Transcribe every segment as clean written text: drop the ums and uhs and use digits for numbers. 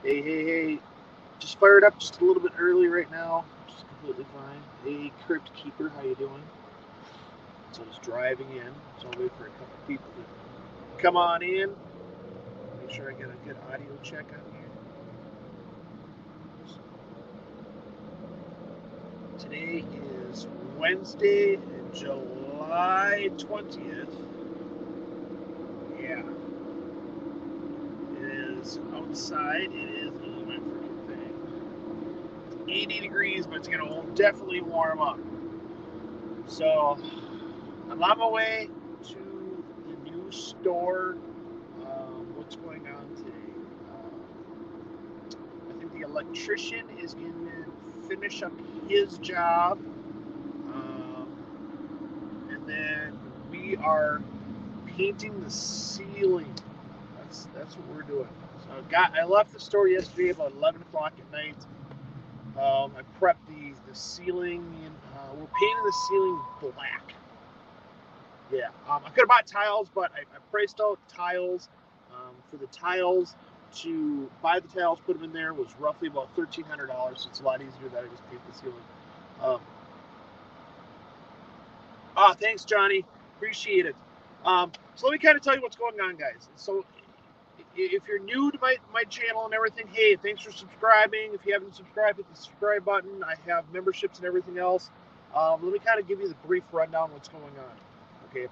Hey, hey, hey. Just fired up just a little bit early right now. Just completely fine. Hey, Crypt Keeper, how you doing? So I was driving in. So I'll wait for a couple people to come on in. Make sure I get a good audio check on here. Today is Wednesday, July 20th. Yeah. It is outside. It is my freaking thing. 80 degrees, but it's going to definitely warm up. So I'm on my way to the new store. What's going on today? I think the electrician is going to finish up his job. And then we are painting the ceiling. That's what we're doing. So I left the store yesterday about 11 o'clock at night. I prepped the ceiling. We're painting the ceiling black. Yeah, I could have bought tiles, but I priced out tiles. For the tiles, to buy the tiles, put them in there, was roughly about $1,300. So it's a lot easier that I just paint the ceiling. Thanks, Johnny. Appreciate it. So let me kind of tell you what's going on, guys. So if you're new to my channel and everything, hey, thanks for subscribing. If you haven't subscribed, hit the subscribe button. I have memberships and everything else. Let me kind of give you the brief rundown of what's going on. Okay.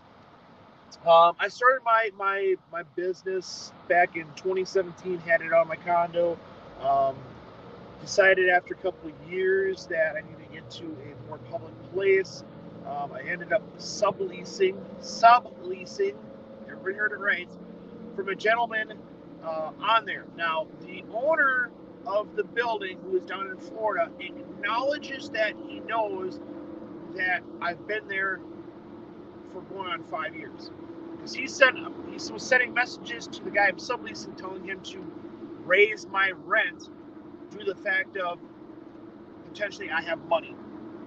I started my business back in 2017. Had it on my condo. Decided after a couple of years that I need to get to a more public place. I ended up subleasing. Everybody heard it right. From a gentleman on there. Now, the owner of the building, who is down in Florida, acknowledges that he knows that I've been there for going on 5 years. Because he was sending messages to the guy I'm subleasing, telling him to raise my rent due to the fact of potentially I have money.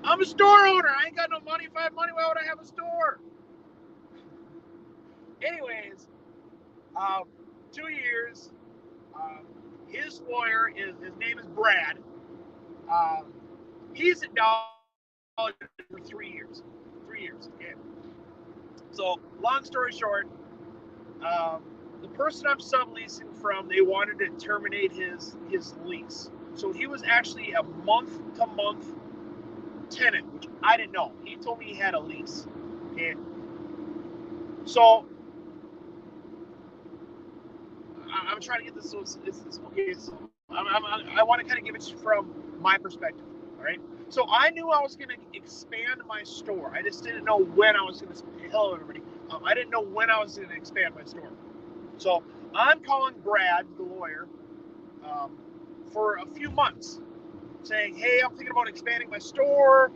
I'm a store owner. I ain't got no money. If I have money, why would I have a store? Anyways, 2 years. His lawyer his name is Brad. He's acknowledged for 3 years. 3 years. Okay. So, long story short, the person I'm subleasing from, they wanted to terminate his lease. So he was actually a month-to-month tenant, which I didn't know. He told me he had a lease. Okay. So I'm trying to get this. So it's okay. So I want to kind of give it from my perspective. All right. So I knew I was going to expand my store. I just didn't know when I was going to. Hello, everybody. I didn't know when I was going to expand my store. So I'm calling Brad, the lawyer, for a few months, saying, "Hey, I'm thinking about expanding my store.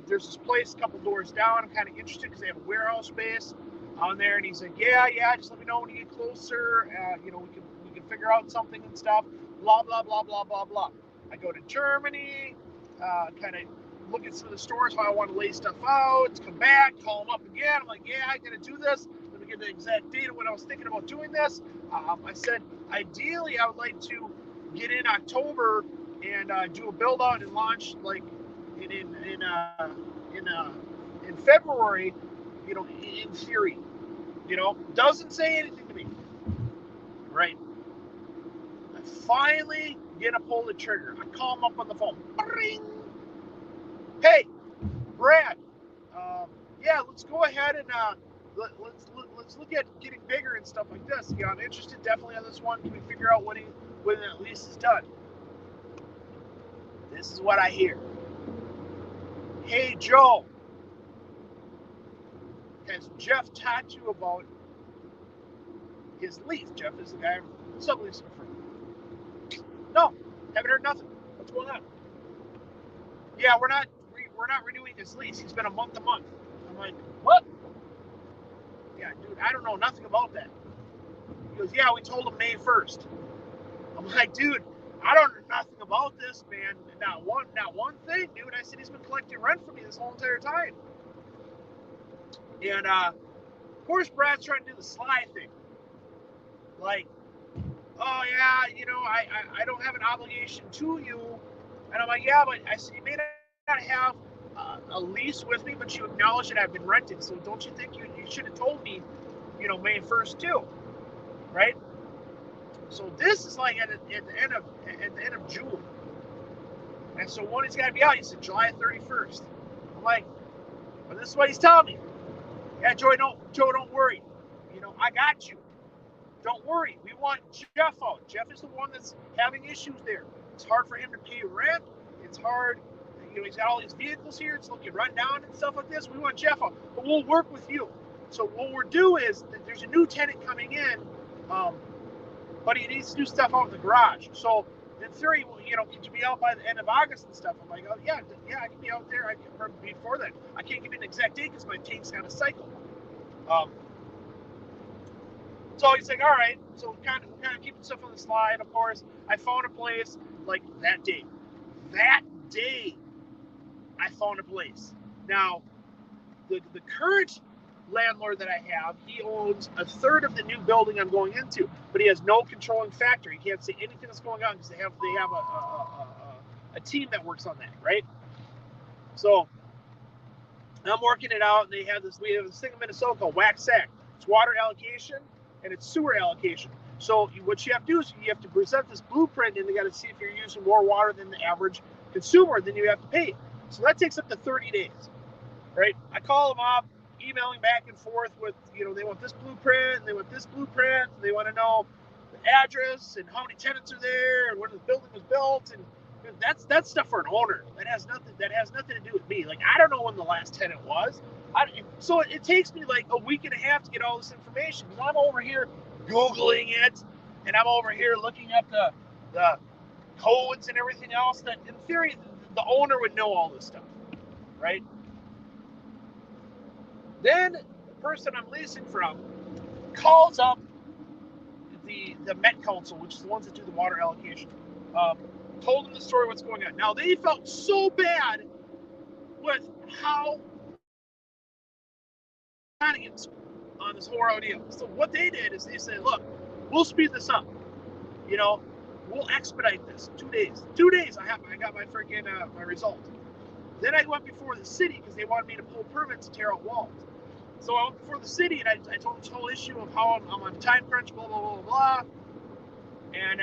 There's this place a couple doors down. I'm kind of interested because they have a warehouse space on there." And he's like, "Yeah, just let me know when you get closer. We can figure out something and stuff. Blah blah blah blah blah blah." I go to Germany, kind of look at some of the stores how I want to lay stuff out. Come back, call them up again. I'm like, "Yeah, I gotta do this. Let me get the exact date of when I was thinking about doing this." I said, ideally, I would like to get in October and do a build out and launch like in February. In theory, doesn't say anything to me, right? I finally get to pull the trigger. I call him up on the phone. Bring. Hey, Brad. Yeah, let's go ahead and let's look at getting bigger and stuff like this. Yeah, I'm interested definitely on this one. Can we figure out when that lease is done? This is what I hear. Hey, Joe, has Jeff talked to you about his lease? Jeff is the guy I'm subleasing from. No, haven't heard nothing. What's going on? Yeah, we're not renewing his lease. He's been a month to month. I'm like, what? Yeah, dude, I don't know nothing about that. He goes, yeah, we told him May 1st. I'm like, dude, I don't know nothing about this, man. Not one thing, dude. I said he's been collecting rent from me this whole entire time. And of course, Brad's trying to do the sly thing. Like, oh yeah, I don't have an obligation to you. And I'm like, yeah, but I said, you may not have a lease with me, but you acknowledge that I've been renting. So don't you think you should have told me, May 1st too, right? So this is like at the end of June. And so when he's got to be out, he said July 31st. I'm like, well, this is what he's telling me. Yeah, Joe, don't worry. I got you. Don't worry. We want Jeff out. Jeff is the one that's having issues there. It's hard for him to pay rent. It's hard. He's got all these vehicles here. It's looking run down and stuff like this. We want Jeff out. But we'll work with you. So what we'll do is there's a new tenant coming in, but he needs to do stuff out in the garage. So in theory, could you be out by the end of August and stuff? I'm like, oh, yeah, I can be out there. I can before that. I can't give you an exact date because my tank's kind of cycle. So he's like, all right. So we're kind of keeping stuff on the slide. Of course, I found a place like that day. That day, I found a place. Now, the current landlord that I have, he owns a third of the new building I'm going into, but he has no controlling factor. He can't say anything that's going on because they have a team that works on that, right? So I'm working it out, and we have this thing in Minnesota called WACSAC. It's water allocation and it's sewer allocation. So what you have to do is you have to present this blueprint, and they got to see if you're using more water than the average consumer, then you have to pay. So that takes up to 30 days, right? I call them up, emailing back and forth with, they want this blueprint, and they want this blueprint, and they want to know the address and how many tenants are there and when the building was built, and that's stuff for an owner. That has nothing to do with me. Like, I don't know when the last tenant was. So it takes me like a week and a half to get all this information, because I'm over here Googling it, and I'm over here looking up the codes and everything else that in theory the owner would know all this stuff, right? Then the person I'm leasing from calls up the Met Council, which is the ones that do the water allocation. Told them the story, what's going on. Now, they felt so bad with how on this whole ordeal. So what they did is they said, look, we'll speed this up. We'll expedite this. 2 days. 2 days, I got my freaking my result. Then I went before the city because they wanted me to pull permits to tear out walls. So I went before the city, and I told them this whole issue of how I'm on time crunch, blah, blah, blah, blah. And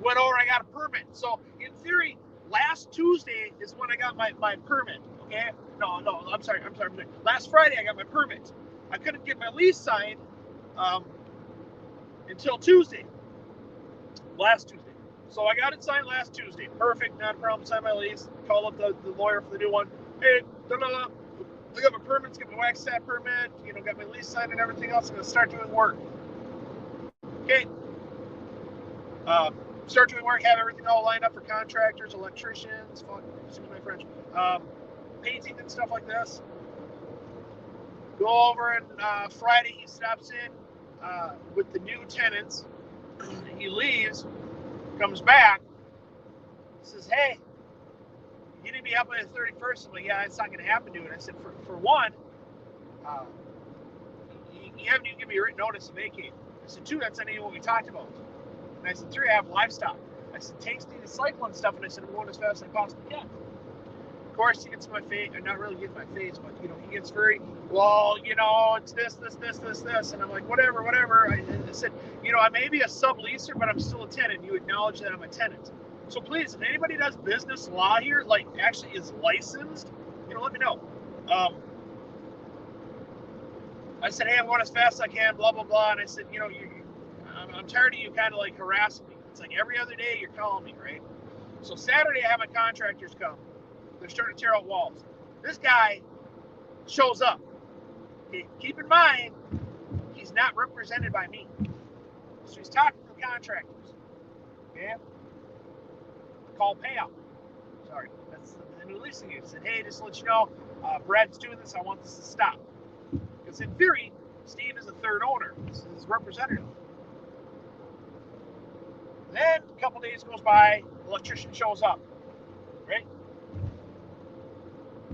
went over, I got a permit. So in theory, last Tuesday is when I got my permit. Okay? No, I'm sorry. Last Friday, I got my permit. I couldn't get my lease signed until Tuesday. Last Tuesday. So I got it signed last Tuesday. Perfect, not a problem. Sign my lease. Call up the lawyer for the new one. Hey, I got my permits, got my WACSAC permit, got my lease signed and everything else. I'm going to start doing work. Okay. Start doing work, have everything all lined up for contractors, electricians, excuse my French, painting and stuff like this. Go over, and Friday he stops in with the new tenants. He leaves, comes back, says, hey, you need to be up by the 31st. I'm like, yeah, it's not going to happen, dude. I said, for one, you haven't even given me a written notice to vacate. I said, two, that's not even what we talked about. And I said, three, I have livestock. I said, tanks need to cycle and stuff. And I said, I'm going as fast as I possibly can. Of course, he gets in my face, or not really getting my face, but, he gets very, well, it's this. And I'm like, whatever. I said, I may be a subleaser, but I'm still a tenant. You acknowledge that I'm a tenant. So please, if anybody does business law here, like actually is licensed, let me know. I said, hey, I'm going as fast as I can, blah, blah, blah. And I said, I'm tired of you kind of like harassing me. It's like every other day you're calling me, right? So Saturday I have my contractors come. They're starting to tear out walls. This guy shows up. Okay, keep in mind, he's not represented by me. So he's talking to the contractors. Okay? Call payout. Sorry, that's the new leasing agent. Said, hey, just to let you know, Brad's doing this. I want this to stop. Because in theory, Steve is the third owner. This is his representative. Then a couple days goes by, the electrician shows up, right?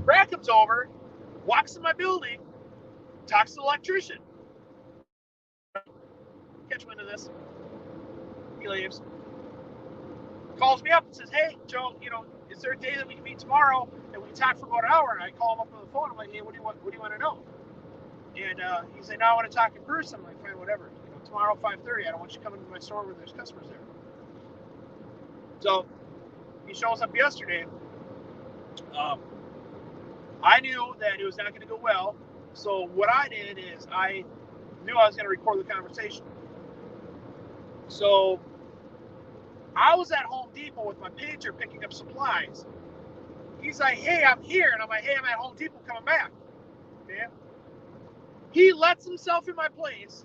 Brad comes over, walks in my building, talks to the electrician. Kept catch wind of this. He leaves. Calls me up and says, hey, Joe, is there a day that we can meet tomorrow and we can talk for about an hour? And I call him up on the phone. I'm like, hey, what do you want to know? And he said, no, I want to talk in person. I'm like, fine, whatever. Tomorrow, 5:30. I don't want you coming to my store where there's customers there. So he shows up yesterday. I knew that it was not going to go well. So what I did is I knew I was going to record the conversation. So I was at Home Depot with my pager picking up supplies. He's like, hey, I'm here. And I'm like, hey, I'm at Home Depot coming back. Okay? He lets himself in my place,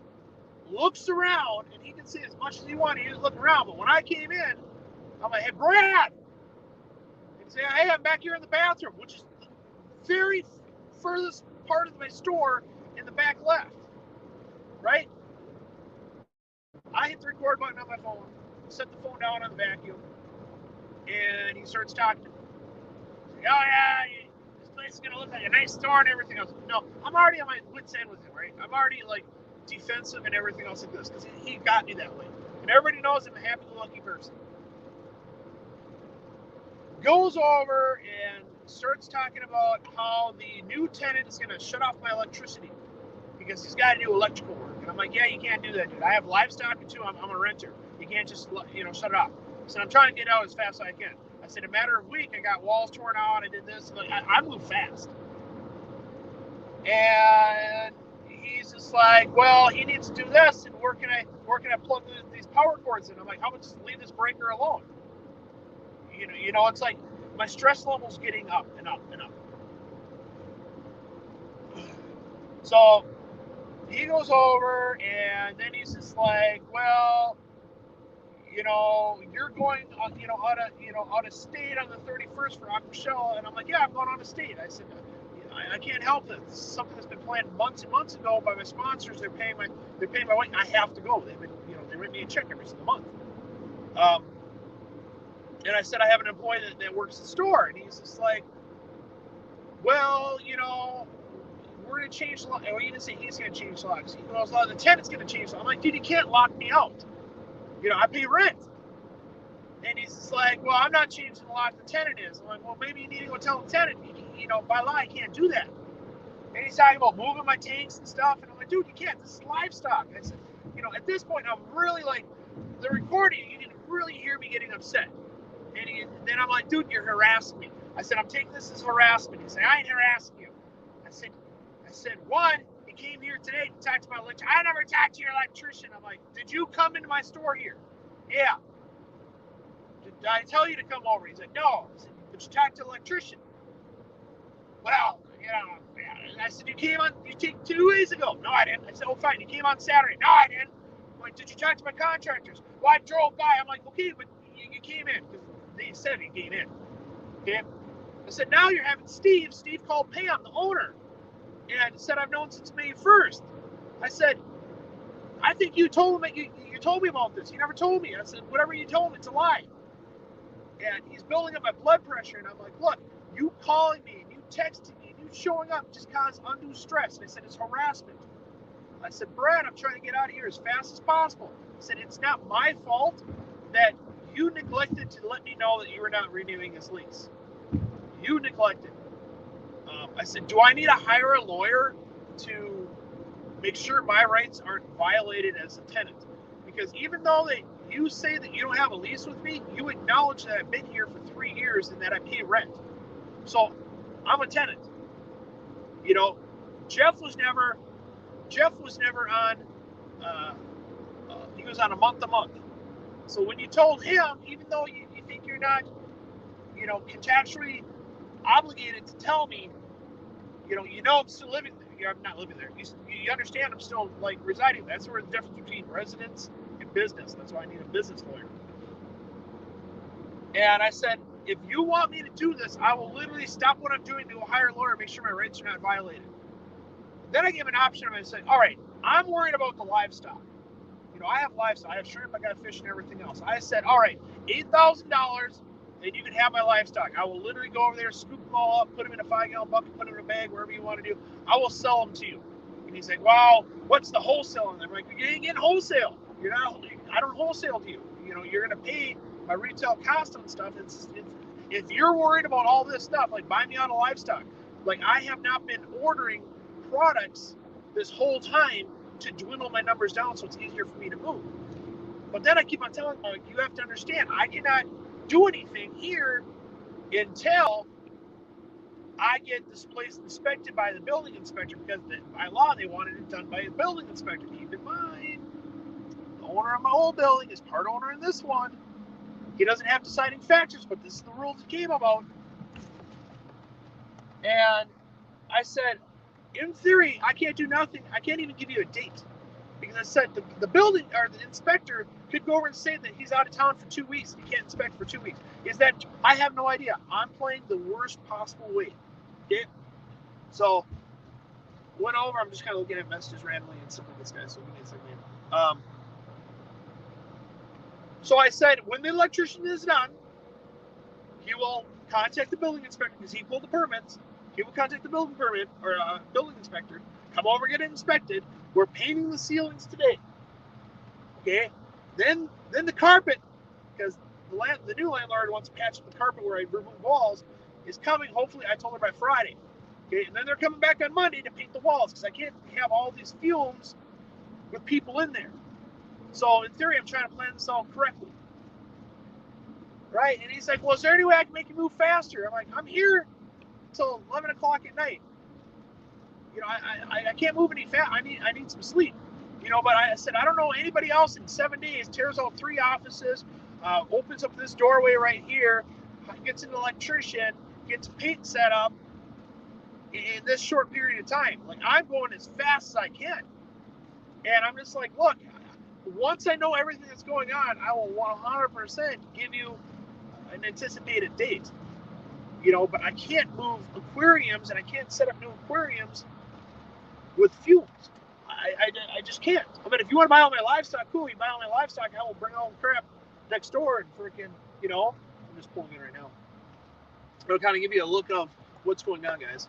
looks around, and he can see as much as he wanted. He didn't look around. But when I came in, I'm like, hey, Brad. He'd say, hey, I'm back here in the bathroom, which is the very furthest part of my store in the back left. Right? I hit the record button on my phone, set the phone down on the vacuum, and he starts talking to me. Like, oh, yeah, this place is going to look like a nice store and everything else. No, I'm already on my wit's end with him, right? I'm already, defensive and everything else like this, because he got me that way. And everybody knows I'm a happy-go-lucky person. Goes over and starts talking about how the new tenant is going to shut off my electricity because he's got to do electrical work. And I'm like, yeah, you can't do that, dude. I have livestock too. I'm a renter. You can't just, shut it off. So I'm trying to get out as fast as I can. I said, a matter of a week, I got walls torn out. I did this. I move fast. And he's just like, well, he needs to do this. And where can I plug these power cords in? I'm like, how about just leave this breaker alone? It's like my stress level's getting up and up and up. So he goes over and then he's just like, well, you're going, out of state on the 31st for Aquashell. And I'm like, yeah, I'm going out of state. I said, I can't help it. This is something that's been planned months and months ago by my sponsors. They're paying my way. I have to go. They write me a check every single month. And I said, I have an employee that works the store. And he's just like, well, we're going to change the law. Well, he didn't say he's going to change the law. He goes, well, the tenant's going to change the law. I'm like, dude, you can't lock me out. I pay rent. And he's just like, well, I'm not changing the law the tenant is. I'm like, well, maybe you need to go tell the tenant, by law, I can't do that. And he's talking about moving my tanks and stuff. And I'm like, dude, you can't. This is livestock. I said, at this point, I'm really the recording, you can really hear me getting upset. And then I'm like, dude, you're harassing me. I said, I'm taking this as harassment. He said, I ain't harassing you. I said, one, he came here today to talk to my electrician. I never talked to your electrician. I'm like, did you come into my store here? Yeah. Did I tell you to come over? He's like, no. I said, but you talked to the electrician. Well, I said, you came 2 days ago. No, I didn't. I said, oh, fine. You came on Saturday. No, I didn't. I'm like, did you talk to my contractors? Well, I drove by. I'm like, okay, but you came in. Because they said he came in. Okay? I said, now you're having Steve. Steve called Pam, the owner, and said, I've known since May 1st. I said, I think you told him, you told me about this. You never told me. I said, whatever you told me, it's a lie. And he's building up my blood pressure. And I'm like, look, you calling me and you texting me and you showing up just caused undue stress. And I said, it's harassment. I said, Brad, I'm trying to get out of here as fast as possible. I said, it's not my fault that you neglected to let me know that you were not renewing his lease. You neglected. I said, do I need to hire a lawyer to make sure my rights aren't violated as a tenant? Because even though you say that you don't have a lease with me, you acknowledge that I've been here for 3 years and that I pay rent. So I'm a tenant. Jeff was never on, he was on a month-to-month. So when you told him, even though you think you're not, contractually obligated to tell me, I'm still living there. I'm not living there. You understand I'm still residing. That's where the difference between residence and business. That's why I need a business lawyer. And I said, if you want me to do this, I will literally stop what I'm doing to go hire a lawyer and make sure my rights are not violated. Then I gave an option. I said, all right, I'm worried about the livestock. I have livestock. I have shrimp. I got fish and everything else. I said, all right, $8,000, and you can have my livestock. I will literally go over there, scoop them all up, put them in a 5-gallon bucket, put them in a bag, wherever you want to do. I will sell them to you. And he's like, wow, what's the wholesale? And I'm like, you ain't getting wholesale. I don't wholesale to you. You're going to pay my retail cost on stuff. If you're worried about all this stuff, like buy me out of livestock, like I have not been ordering products this whole time to dwindle my numbers down so it's easier for me to move. But then I keep on telling them, you have to understand, I cannot do anything here until I get this place inspected by the building inspector, because by law they wanted it done by a building inspector. Keep in mind, the owner of my old building is part owner in this one. He doesn't have deciding factors, but this is the rules that came about. And I said, in theory, I can't do nothing. I can't even give you a date. Because I said the building or the inspector could go over and say that he's out of town for 2 weeks. He can't inspect for 2 weeks. Is that, I have no idea. I'm playing the worst possible way. Okay? So, went over. I'm just kind of looking at messages randomly and stuff like this guy. So, give me a second. So I said, when the electrician is done, he will contact the building inspector because he pulled the permits. He will contact the building permit or building inspector, come over, get it inspected. We're painting the ceilings today. Okay, then the carpet, because the new landlord wants to patch up the carpet where I remove walls, is coming. Hopefully, I told her by Friday. Okay, and then they're coming back on Monday to paint the walls because I can't have all these fumes with people in there. So in theory, I'm trying to plan this all correctly. Right? And he's like, well, is there any way I can make you move faster? I'm like, I'm here till 11 o'clock at night. I can't move any fast. I need some sleep. But I said, I don't know anybody else in 7 days tears out 3 offices, opens up this doorway right here, gets an electrician, gets paint set up in this short period of time. Like, I'm going as fast as I can. And I'm just like, look, once I know everything that's going on, I will 100% give you an anticipated date. But I can't move aquariums and I can't set up new aquariums with fumes. I just can't. I mean, if you want to buy all my livestock, cool. You buy all my livestock, I will bring all the crap next door and freaking, I'm just pulling in right now. It'll kind of give you a look of what's going on, guys.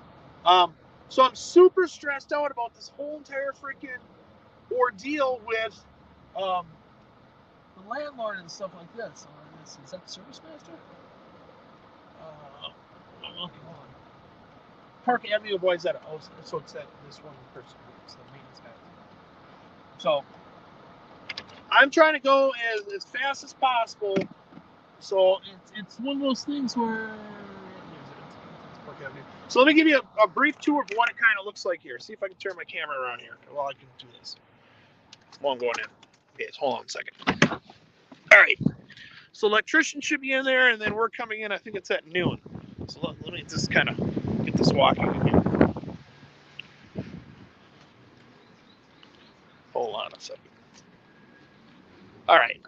So I'm super stressed out about this whole entire freaking ordeal with the landlord and stuff like this. Is that the service master? Okay, hold on. Park Avenue Boys at so it's that this one person. It's the maintenance guy. So I'm trying to go as fast as possible. So it's one of those things where it's Park Avenue. So let me give you a brief tour of what it kind of looks like here. See if I can turn my camera around here while I can do this. While I'm going in. Okay, hold on a second. All right. So electrician should be in there, and then we're coming in. I think it's at noon. So let me just kind of get this walking again. Hold on a second. All right.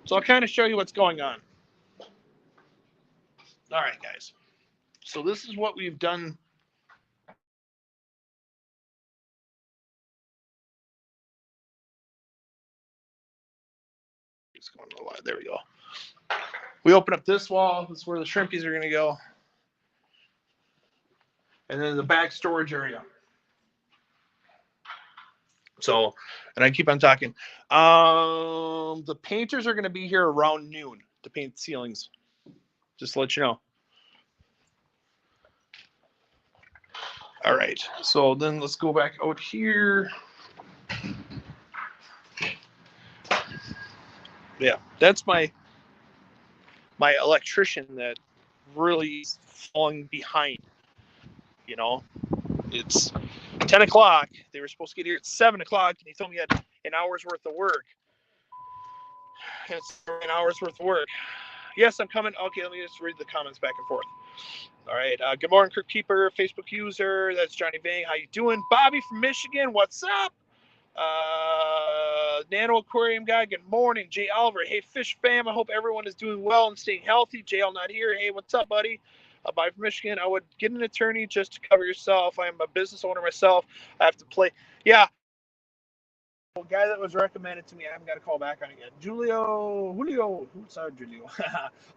So I'll kind of show you what's going on. All right, guys. So this is what we've done. It's going a lot. There we go. We open up this wall. This is where the shrimpies are going to go. And then the back storage area. So, and I keep on talking. The painters are going to be here around noon to paint the ceilings. Just to let you know. All right. So then let's go back out here. Yeah, that's my electrician that really is falling behind. It's 10 o'clock. They were supposed to get here at 7 o'clock, and he told me he had an hour's worth of work. It's an hour's worth of work. Yes, I'm coming. Okay, let me just read the comments back and forth. All right. Good morning, Kirk Keeper, Facebook user. That's Johnny Vang. How you doing? Bobby from Michigan. What's up? Nano Aquarium guy. Good morning. Jay Oliver. Hey, Fish fam. I hope everyone is doing well and staying healthy. JL not here. Hey, what's up, buddy? Bobby from Michigan. I would get an attorney just to cover yourself. I'm a business owner myself. I have to play. Yeah. The guy that was recommended to me, I haven't got to call back on it yet. Julio. Sorry, Julio.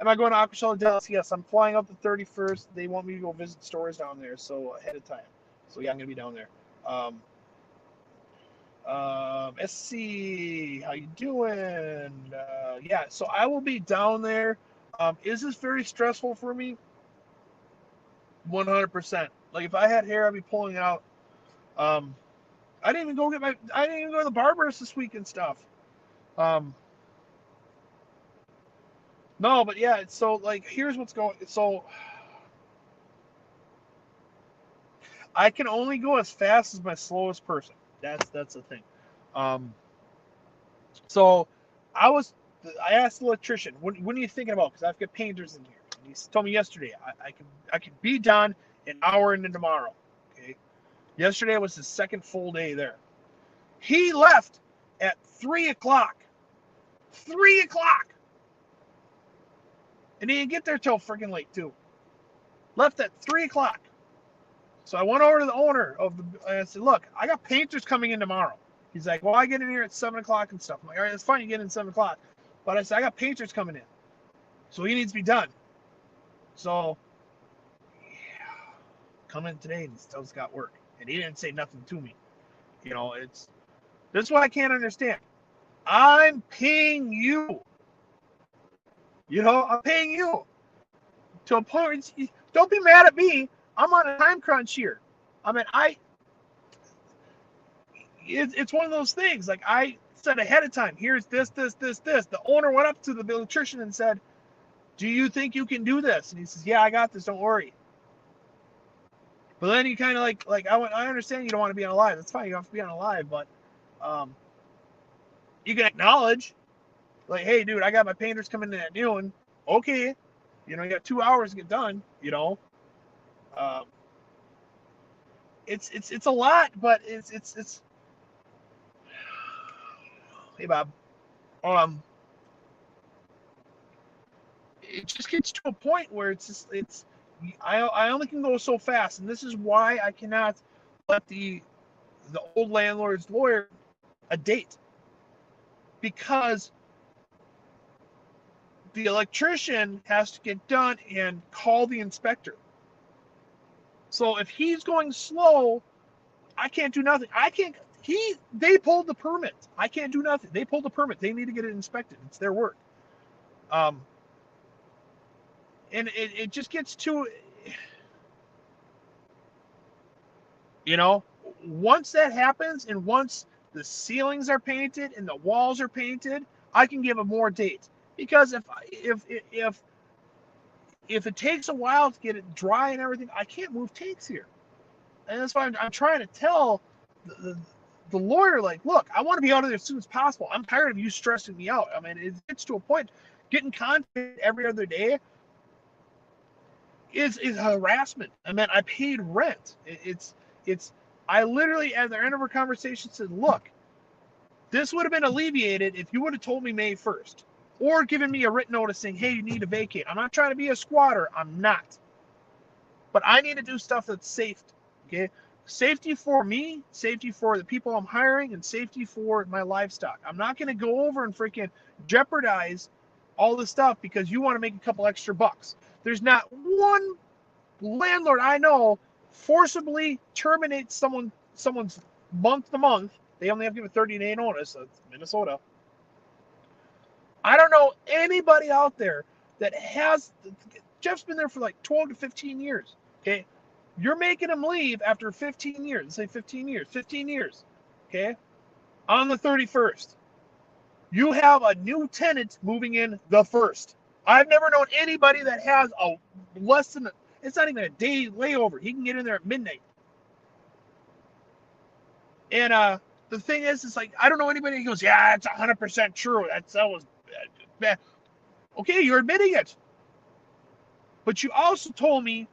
Am I going to Aquashella Dallas? Yes, I'm flying up the 31st. They want me to go visit stores down there, so ahead of time. So yeah, I'm going to be down there. SC, how you doing? Yeah, so I will be down there. Is this very stressful for me? 100%. Like if I had hair, I'd be pulling it out. I didn't even go to the barber's this week and stuff. No, but yeah, so like here's what's going. So I can only go as fast as my slowest person. That's the thing. Um, so I asked the electrician, what are you thinking about? Because I've got painters in here. And he told me yesterday I could be done an hour into tomorrow. Okay. Yesterday was the second full day there. He left at 3:00. 3:00. And he didn't get there till freaking late too. Left at 3:00. So I went over to the owner of the. And I said, "Look, I got painters coming in tomorrow." He's like, "Well, I get in here at 7:00 and stuff." I'm like, "All right, that's fine. You get in 7:00." But I said, "I got painters coming in, so he needs to be done." So, yeah, come in today and he still's got work, and he didn't say nothing to me. You know, that's what I can't understand. I'm paying you. You know, I'm paying you to a point. Don't be mad at me. I'm on a time crunch here. I mean, it's one of those things. Like I said ahead of time, here's this. The owner went up to the electrician and said, "Do you think you can do this?" And he says, "Yeah, I got this. Don't worry." But then you kind of like I understand you don't want to be on a live. That's fine. You don't have to be on a live, but you can acknowledge, like, "Hey, dude, I got my painters coming in at noon." Okay, you know, you got 2 hours to get done. You know, it's a lot, but it's. Hey, Bob. It just gets to a point where I only can go so fast, and this is why I cannot let the old landlord's lawyer a date, because the electrician has to get done and call the inspector. So if he's going slow, I can't do nothing. They pulled the permit. I can't do nothing. They pulled the permit. They need to get it inspected. It's their work. And it just gets to, you know, once that happens and once the ceilings are painted and the walls are painted, I can give a more date. Because if it takes a while to get it dry and everything, I can't move takes here. And that's why I'm trying to tell the lawyer, like, look, I want to be out of there as soon as possible. I'm tired of you stressing me out. I mean, it gets to a point, getting contacted every other day is harassment. I mean, I paid rent. I literally at the end of our conversation said, look, this would have been alleviated if you would have told me May 1st or given me a written notice saying, hey, you need to vacate. I'm not trying to be a squatter. I'm not. But I need to do stuff that's safe. Okay? Safety for me, safety for the people I'm hiring, and safety for my livestock. I'm not going to go over and freaking jeopardize all this stuff because you want to make a couple extra bucks. There's not one landlord I know forcibly terminates someone's month to month. They only have to give a 30-day notice. That's Minnesota. I don't know anybody out there that has. Jeff's been there for like 12 to 15 years. Okay, you're making him leave after 15 years. Let's say 15 years. 15 years. Okay, on the 31st, you have a new tenant moving in the 1st. I've never known anybody that has a less than it's not even a day layover. He can get in there at midnight. And the thing is, it's like I don't know anybody who goes, yeah, it's 100% true. That was bad. Okay, you're admitting it. But you also told me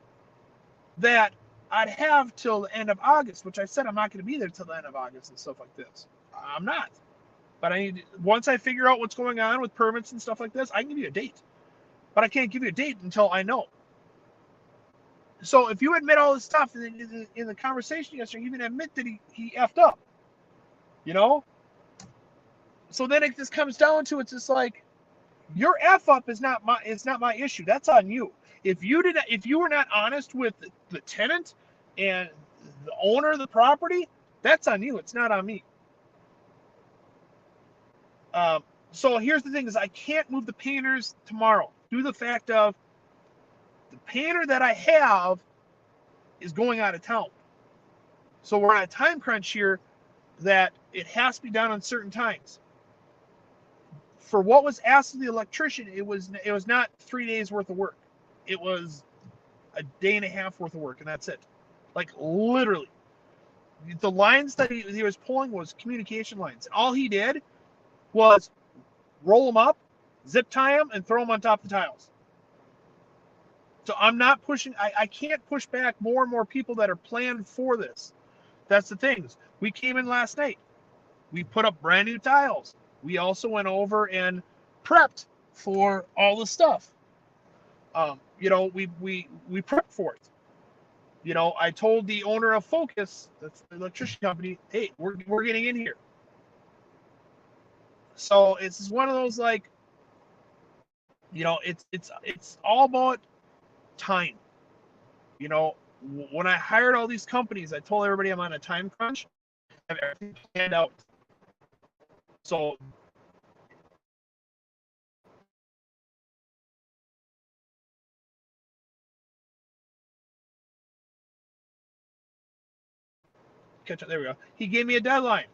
that I'd have till the end of August, which I said I'm not going to be there till the end of August and stuff like this. I'm not. But once I figure out what's going on with permits and stuff like this, I can give you a date. But I can't give you a date until I know. So if you admit all this stuff in the conversation yesterday, you even admit that he effed up. You know? So then it just comes down to, it's just like, your F up is not my issue. That's on you. If you were not honest with the tenant and the owner of the property, that's on you. It's not on me. So here's the thing: is I can't move the painters tomorrow due to the fact of the painter that I have is going out of town. So we're on a time crunch here that it has to be done on certain times. For what was asked of the electrician, it was not 3 days worth of work. It was a day and a half worth of work, and that's it. Like literally, the lines that he was pulling was communication lines. All he did was roll them up, zip tie them, and throw them on top of the tiles. So I'm not pushing. I can't push back more and more people that are planned for this. That's the things. We came in last night. We put up brand new tiles. We also went over and prepped for all the stuff. We prepped for it. I told the owner of Focus, that's the electrician company, hey, we're getting in here. So it's one of those like, it's all about time. When I hired all these companies, I told everybody I'm on a time crunch. I have everything planned out. So catch up. There we go. He gave me a deadline.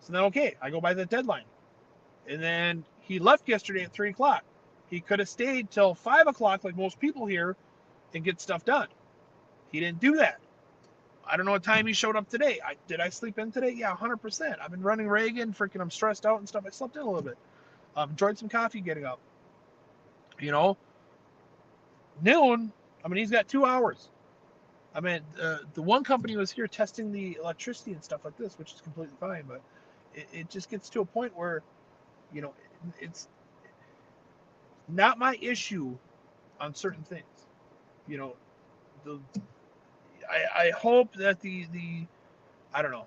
So then, okay, I go by the deadline. And then he left yesterday at 3 o'clock. He could have stayed till 5 o'clock, like most people here, and get stuff done. He didn't do that. I don't know what time he showed up today. Did I sleep in today? Yeah, 100%. I've been running Reagan. Freaking, I'm stressed out and stuff. I slept in a little bit. Enjoyed some coffee getting up. Noon. I mean, he's got 2 hours. I mean, the one company was here testing the electricity and stuff like this, which is completely fine. But it just gets to a point where, it's not my issue on certain things. You know, the I hope that the I don't know.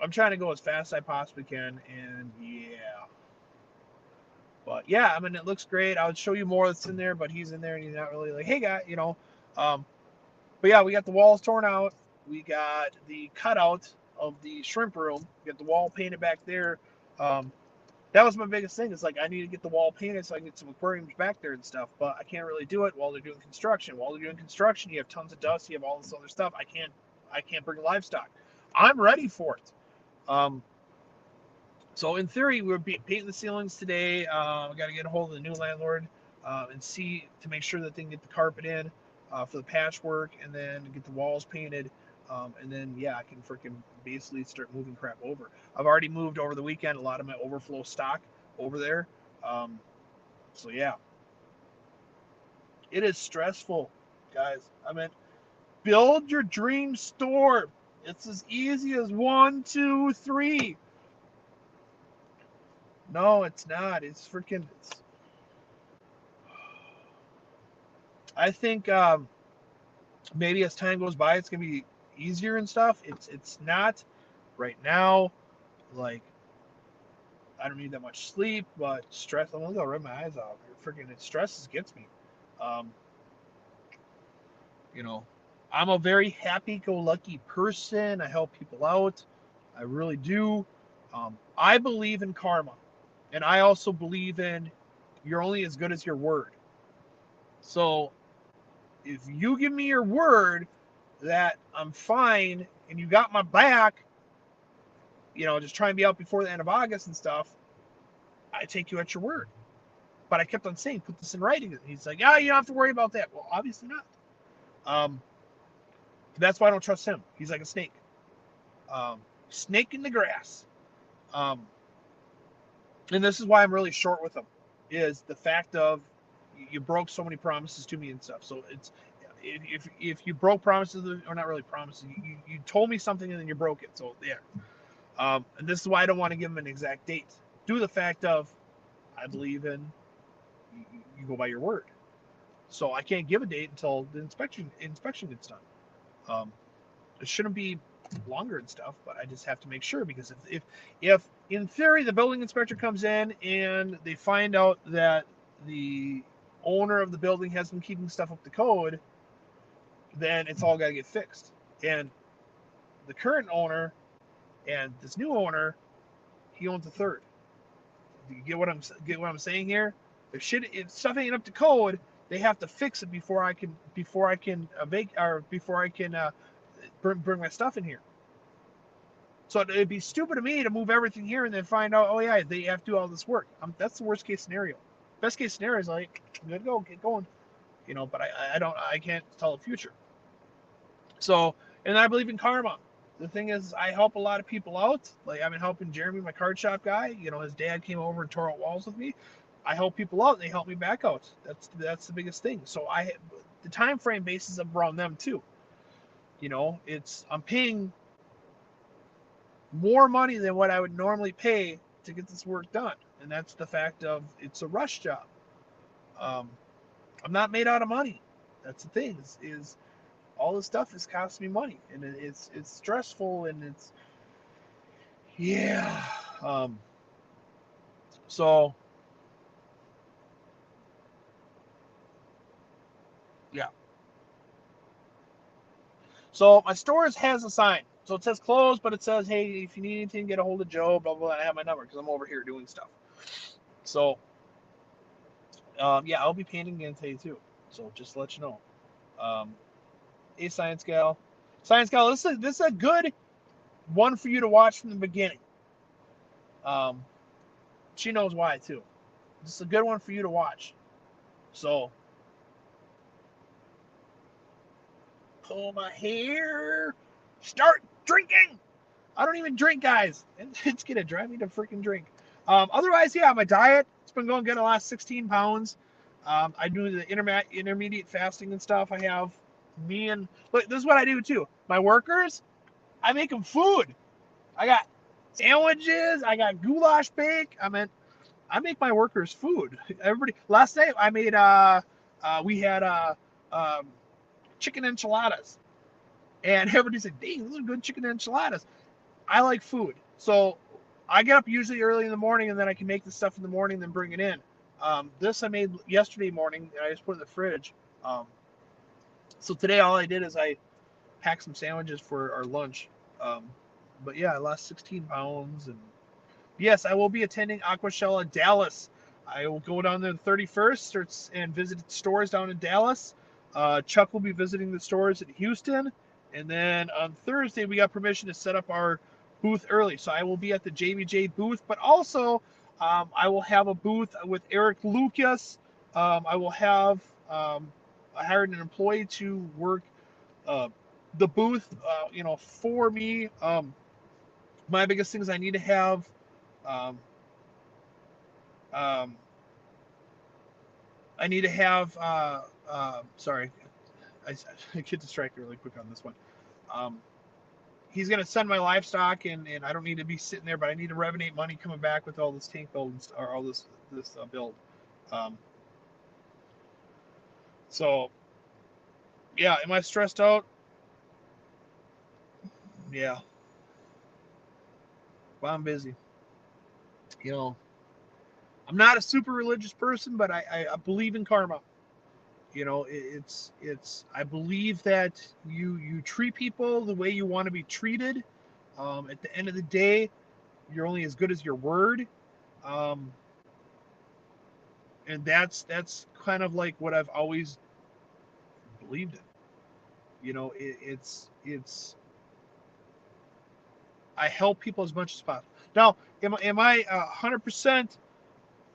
I'm trying to go as fast as I possibly can, and yeah. But yeah, I mean, it looks great. I would show you more that's in there, but he's in there and he's not really like, hey, guy. But yeah, we got the walls torn out. We got the cutout of the shrimp room. We got the wall painted back there. That was my biggest thing. It's like I need to get the wall painted so I can get some aquariums back there and stuff. But I can't really do it while they're doing construction. While they're doing construction, you have tons of dust. You have all this other stuff. I can't bring livestock. I'm ready for it. So in theory, we're painting the ceilings today. We got to get a hold of the new landlord and see to make sure that they can get the carpet in for the patchwork, and then get the walls painted. And then yeah, I can freaking basically start moving crap over. I've already moved over the weekend a lot of my overflow stock over there. So yeah, it is stressful, guys. I mean, build your dream store. It's as easy as 1, 2, 3. No, it's not. It's freaking. I think maybe as time goes by, it's gonna be easier and stuff. It's not right now. Like I don't need that much sleep, but stress. I'm gonna rip my eyes out. Freaking, it stresses gets me. Um, you know, I'm a very happy-go-lucky person. I help people out. I really do. I believe in karma, and I also believe in you're only as good as your word. So if you give me your word that I'm fine and you got my back, just try and be out before the end of August and stuff, I take you at your word. But I kept on saying, put this in writing. And he's like, you don't have to worry about that. Well, obviously not. That's why I don't trust him. He's like a snake. Snake in the grass. And this is why I'm really short with him, is the fact of you broke so many promises to me and stuff. So it's if you broke promises, or not really promises, you told me something and then you broke it. So yeah. And this is why I don't want to give him an exact date. Due to the fact of I believe in you go by your word. So I can't give a date until the inspection gets done. It shouldn't be longer and stuff, but I just have to make sure, because if in theory the building inspector comes in and they find out that the owner of the building has been keeping stuff up to code, then it's all got to get fixed. And the current owner and this new owner, he owns a third. Do you get what I'm saying here? If stuff ain't up to code, they have to fix it before I can bring my stuff in here. So it'd be stupid of me to move everything here and then find out, oh yeah, they have to do all this work. That's the worst case scenario. Best case scenario is like, I'm good to go, get going, But I can't tell the future. So, and I believe in karma. The thing is, I help a lot of people out. Like I've been helping Jeremy, my card shop guy. His dad came over and tore out walls with me. I help people out, and they help me back out. That's the biggest thing. So the time frame bases around them too. I'm paying more money than what I would normally pay to get this work done, and that's the fact of it's a rush job. I'm not made out of money. That's the thing. Is all this stuff is costing me money, and it's stressful, and it's yeah. So yeah. So my stores has a sign. So it says closed, but it says, hey, if you need anything, get a hold of Joe, blah, blah, blah. I have my number because I'm over here doing stuff. So, yeah, I'll be painting again today, too. So just to let you know. A Science Gal. Science Gal, this is a good one for you to watch from the beginning. She knows why, too. This is a good one for you to watch. So, pull my hair. Start drinking. I don't even drink, guys. It's going to drive me to freaking drink. Otherwise, yeah, my diet, it's been going good. I lost 16 pounds. I do the intermediate fasting and stuff. I have look, this is what I do too. My workers, I make them food. I got sandwiches. I got goulash bake. I make my workers food. Everybody, last night I made, we had chicken enchiladas. And everybody said, dang, those are good chicken enchiladas. I like food. So I get up usually early in the morning, and then I can make the stuff in the morning, then bring it in. This I made yesterday morning, and I just put it in the fridge. So today all I did is I packed some sandwiches for our lunch. But yeah, I lost 16 pounds. And yes, I will be attending Aquashella Dallas. I will go down there the 31st and visit stores down in Dallas. Chuck will be visiting the stores in Houston. And then on Thursday, we got permission to set up our booth early. So I will be at the JBJ booth, but also I will have a booth with Eric Lucas. I will have I hired an employee to work the booth, for me. My biggest thing is I need to have um, um, sorry, I get distracted really quick on this one. Um, he's going to send my livestock, and I don't need to be sitting there, but I need to revenate money coming back with all this tank build or all this build. So yeah, am I stressed out? Yeah, well, I'm busy. I'm not a super religious person, but I believe in karma. It's I believe that you treat people the way you want to be treated. At the end of the day, you're only as good as your word. Um, and that's kind of like what I've always believed in. It's I help people as much as possible. Now, am I 100%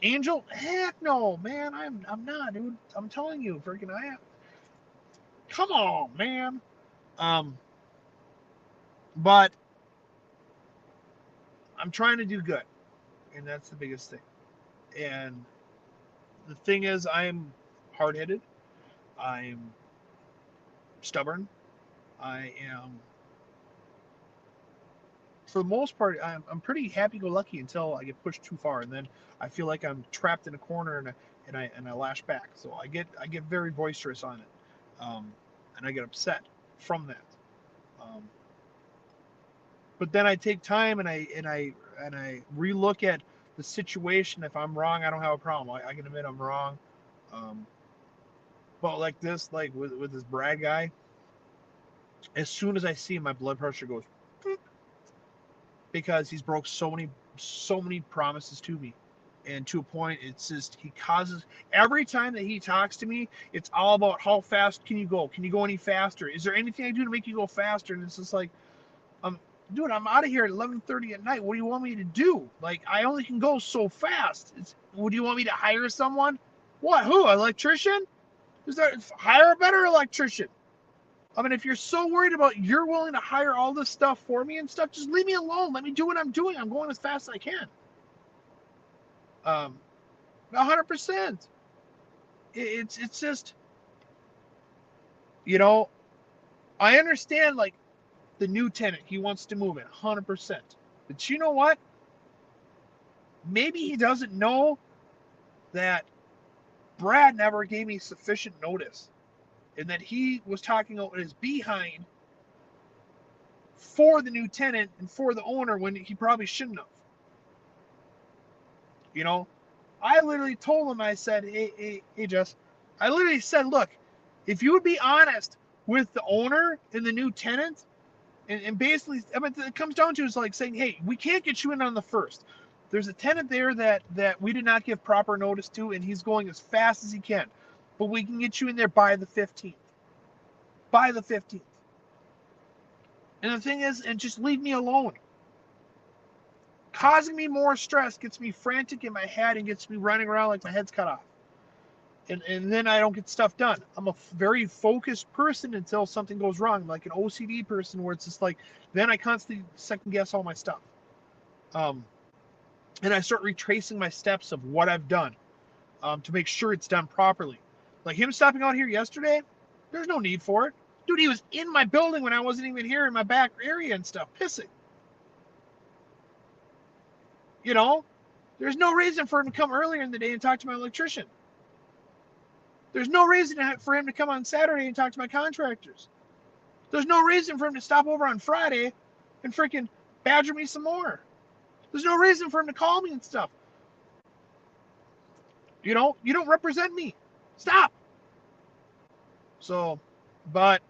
angel? Heck no, man. I'm not, dude. I'm telling you, freaking I am. Come on, man. Um, but I'm trying to do good, and that's the biggest thing. And the thing is, I'm hard headed. I'm stubborn. I am, for the most part, I'm pretty happy-go-lucky until I get pushed too far, and then I feel like I'm trapped in a corner, and I lash back. So I get very boisterous on it, and I get upset from that. Um, but then I take time, and I relook at the situation. If I'm wrong, I don't have a problem. I can admit I'm wrong. Um, but like this, like with this Brad guy, as soon as I see him, my blood pressure goes because he's broke so many promises to me, And to a point, it's just he causes every time that he talks to me, it's all about how fast can you go? Can you go any faster? Is there anything I do to make you go faster? And it's just like, dude, I'm out of here at 11:30 at night. What do you want me to do? Like, I only can go so fast. Would you want me to hire someone? What? Who? An electrician? Hire a better electrician? I mean, if you're so worried about you're willing to hire all this stuff for me and stuff, just leave me alone. Let me do what I'm doing. I'm going as fast as I can. 100%. It's just, I understand, like, the new tenant, he wants to move in 100%. But you know what? Maybe he doesn't know that Brad never gave me sufficient notice, and that he was talking out his behind for the new tenant and for the owner when he probably shouldn't have. I literally told him, I said, hey, Jess, I literally said, look, if you would be honest with the owner and the new tenant, and basically, I mean, it comes down to is like saying, hey, we can't get you in on the first. There's a tenant there that we did not give proper notice to, and he's going as fast as he can. But we can get you in there by the 15th. By the 15th. And the thing is, and just leave me alone. Causing me more stress gets me frantic in my head and gets me running around like my head's cut off. And then I don't get stuff done. I'm a very focused person until something goes wrong, like an OCD person, where it's just like, then I constantly second guess all my stuff. And I start retracing my steps of what I've done to make sure it's done properly. Like him stopping out here yesterday, there's no need for it. Dude, he was in my building when I wasn't even here in my back area and stuff, pissing. There's no reason for him to come earlier in the day and talk to my electrician. There's no reason for him to come on Saturday and talk to my contractors. There's no reason for him to stop over on Friday and freaking badger me some more. There's no reason for him to call me and stuff. You don't represent me. Stop. So, but,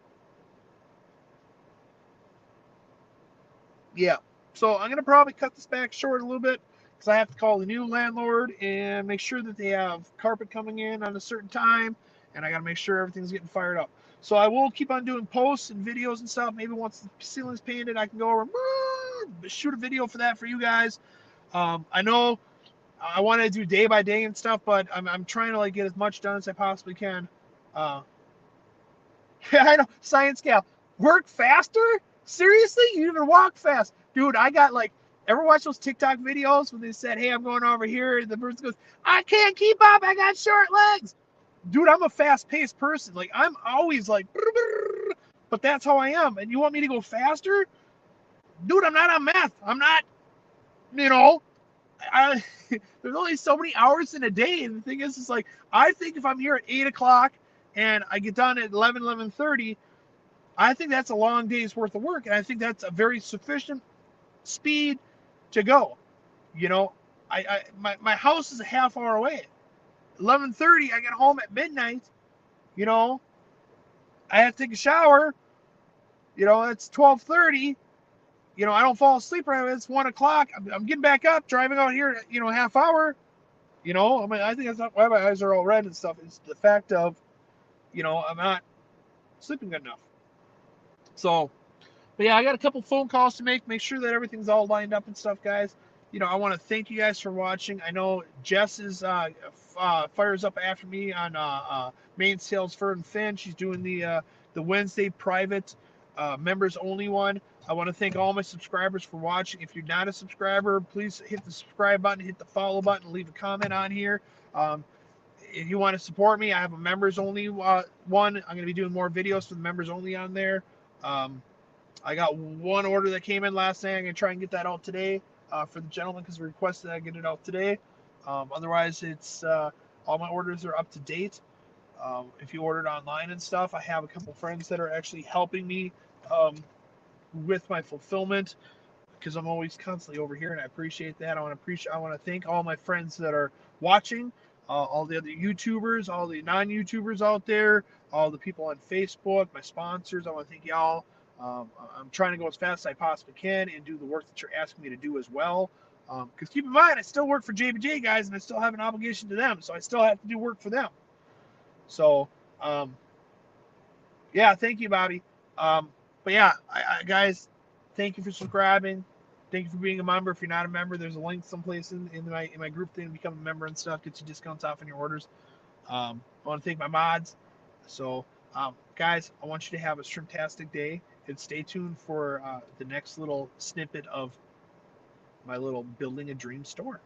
yeah. So I'm going to probably cut this back short a little bit because I have to call the new landlord and make sure that they have carpet coming in on a certain time, and I got to make sure everything's getting fired up. So I will keep on doing posts and videos and stuff. Maybe once the ceiling's painted, I can go over and shoot a video for that for you guys. I know I want to do day by day and stuff, but I'm trying to like get as much done as I possibly can. Yeah, I know. Science gal. Work faster? Seriously? You even walk fast? Dude, I got like, ever watch those TikTok videos when they said, hey, I'm going over here, and the person goes, I can't keep up, I got short legs. Dude, I'm a fast-paced person. Like, I'm always like, brr, brr, but that's how I am. And you want me to go faster? Dude, I'm not on meth. I'm not, there's only so many hours in a day. And the thing is, it's like, I think if I'm here at 8 o'clock and I get done at 11:30, I think that's a long day's worth of work. And I think that's a very sufficient speed to go. My house is a half hour away. 11:30, I get home at midnight. I have to take a shower. It's 12:30. I don't fall asleep right away. It's 1 o'clock. I'm getting back up, driving out here, half hour. I mean, I think that's not why my eyes are all red and stuff. It's the fact of, I'm not sleeping good enough. So, but yeah, I got a couple phone calls to make sure that everything's all lined up and stuff, guys. I want to thank you guys for watching. I know Jess is fires up after me on Main Sales Fern Finn. She's doing the Wednesday private members only one. I want to thank all my subscribers for watching. If you're not a subscriber, please hit the subscribe button, hit the follow button, leave a comment on here. If you want to support me, I have a members only one. I'm going to be doing more videos for the members only on there. I got one order that came in last night. I'm going to try and get that out today for the gentleman because he requested I get it out today. Otherwise, it's all my orders are up to date. If you ordered online and stuff, I have a couple friends that are actually helping me with my fulfillment because I'm always constantly over here, and I appreciate that. I want to thank all my friends that are watching, all the other YouTubers, all the non-YouTubers out there, all the people on Facebook, my sponsors. I want to thank y'all. I'm trying to go as fast as I possibly can and do the work that you're asking me to do as well. Because keep in mind, I still work for JBJ guys, and I still have an obligation to them, so I still have to do work for them. So, yeah, thank you, Bobby. But yeah, guys, thank you for subscribing. Thank you for being a member. If you're not a member, there's a link someplace in my group thing to become a member and stuff. Gets you discounts off on your orders. I want to thank my mods. So, guys, I want you to have a shrimptastic day, and stay tuned for the next little snippet of my little building a dream store.